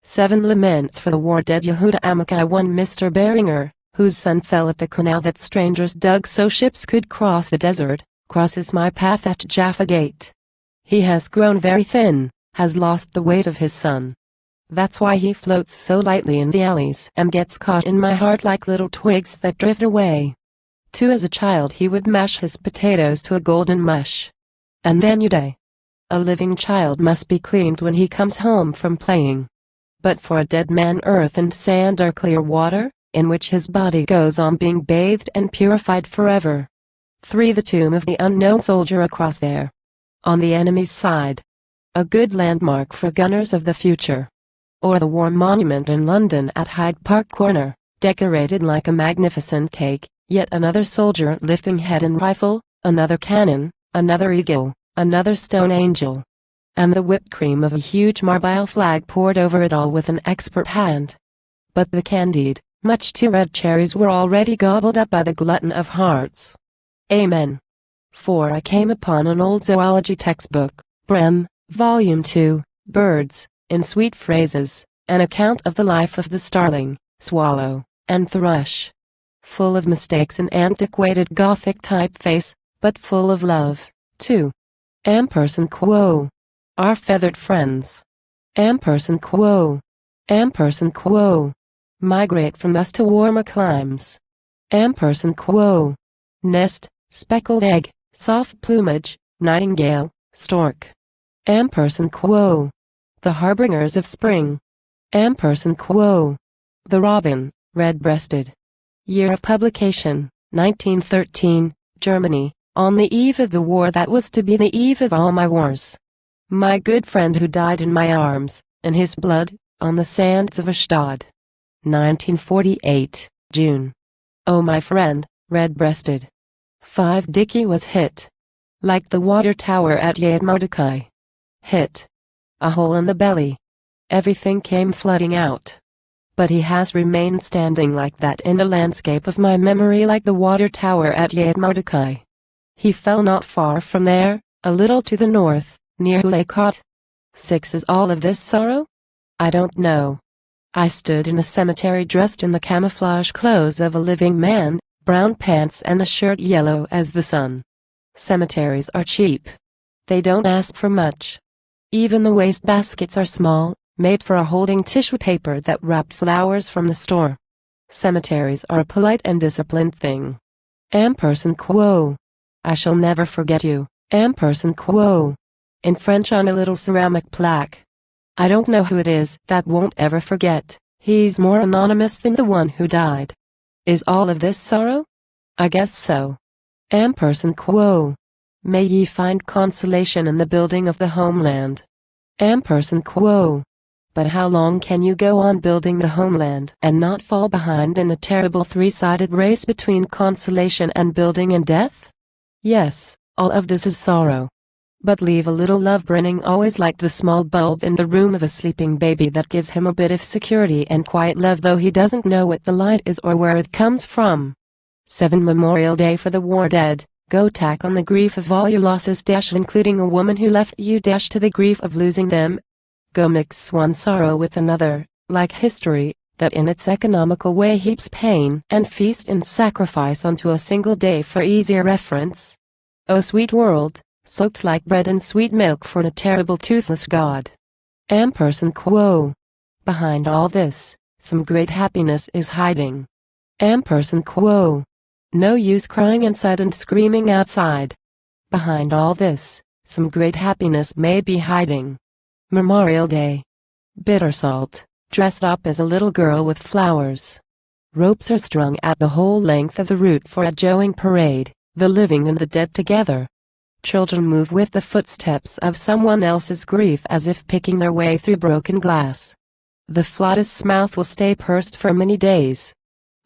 7 Laments for the war dead Yehuda Amichai 1 Mr. Beringer, whose son fell at the canal that strangers dug so ships could cross the desert, crosses my path at Jaffa Gate. He has grown very thin, has lost the weight of his son. That's why he floats so lightly in the alleys and gets caught in my heart like little twigs that drift away. 2 As a child he would mash his potatoes to a golden mush. And then Yehuda. A living child must be cleaned when he comes home from playing. But for a dead man earth and sand are clear water, in which his body goes on being bathed and purified forever. 3 The tomb of the unknown soldier across there. On the enemy's side. A good landmark for gunners of the future. Or the War Monument in London at Hyde Park Corner, decorated like a magnificent cake, yet another soldier lifting head and rifle, another cannon, another eagle, another stone angel. And the whipped cream of a huge marbile flag poured over it all with an expert hand. But the candied, much too red cherries were already gobbled up by the glutton of hearts. Amen. 4 I came upon an old zoology textbook, Brem, Volume 2, Birds, in sweet phrases, an account of the life of the starling, swallow, and thrush. Full of mistakes and antiquated Gothic typeface, but full of love, too. Quo. Our feathered friends. Quo. Quo. Migrate from us to warmer climes. Quo. Nest, speckled egg, soft plumage, nightingale, stork. Quo. The harbingers of spring. Quo. The robin, red-breasted. Year of publication, 1913, Germany, on the eve of the war that was to be the eve of all my wars. My good friend who died in my arms, in his blood, on the sands of Ashdod. 1948, June. Oh my friend, red-breasted. 5 Dickie was hit. Like the water tower at Yad Mordecai. Hit. A hole in the belly. Everything came flooding out. But he has remained standing like that in the landscape of my memory like the water tower at Yad Mordecai. He fell not far from there, a little to the north, near Hulekot. 6 Is all of this sorrow? I don't know. I stood in the cemetery dressed in the camouflage clothes of a living man, brown pants and a shirt yellow as the sun. Cemeteries are cheap. They don't ask for much. Even the waste baskets are small, made for a holding tissue paper that wrapped flowers from the store. Cemeteries are a polite and disciplined thing. Quo. I shall never forget you, Quo. In French on a little ceramic plaque. I don't know who it is that won't ever forget. He's more anonymous than the one who died. Is all of this sorrow? I guess so. Quo. May ye find consolation in the building of the homeland. Quo. But how long can you go on building the homeland and not fall behind in the terrible three-sided race between consolation and building and death? Yes, all of this is sorrow. But leave a little love burning always like the small bulb in the room of a sleeping baby that gives him a bit of security and quiet love though he doesn't know what the light is or where it comes from. 7 Memorial Day for the war dead. Go tack on the grief of all your losses including a woman who left you to the grief of losing them. Go mix one sorrow with another, like history, that in its economical way heaps pain and feast and sacrifice onto a single day for easier reference. O sweet world, soaked like bread and sweet milk for the terrible toothless God. Quo. Behind all this, some great happiness is hiding. Quo. No use crying inside and screaming outside. Behind all this, some great happiness may be hiding. Memorial Day. Bitter salt, dressed up as a little girl with flowers. Ropes are strung at the whole length of the route for a joeing parade, the living and the dead together. Children move with the footsteps of someone else's grief as if picking their way through broken glass. The flautist's mouth will stay pursed for many days.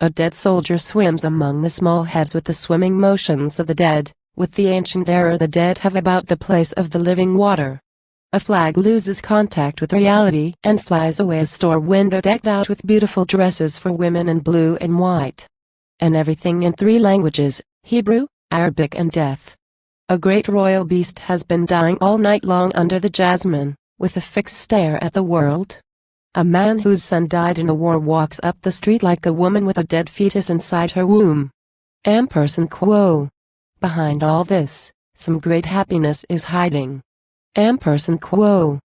A dead soldier swims among the small heads with the swimming motions of the dead, with the ancient error the dead have about the place of the living water. A flag loses contact with reality and flies away a store window decked out with beautiful dresses for women in blue and white. And everything in 3 languages, Hebrew, Arabic and death. A great royal beast has been dying all night long under the jasmine, with a fixed stare at the world. A man whose son died in a war walks up the street like a woman with a dead fetus inside her womb. Quo. Behind all this, some great happiness is hiding. Quo.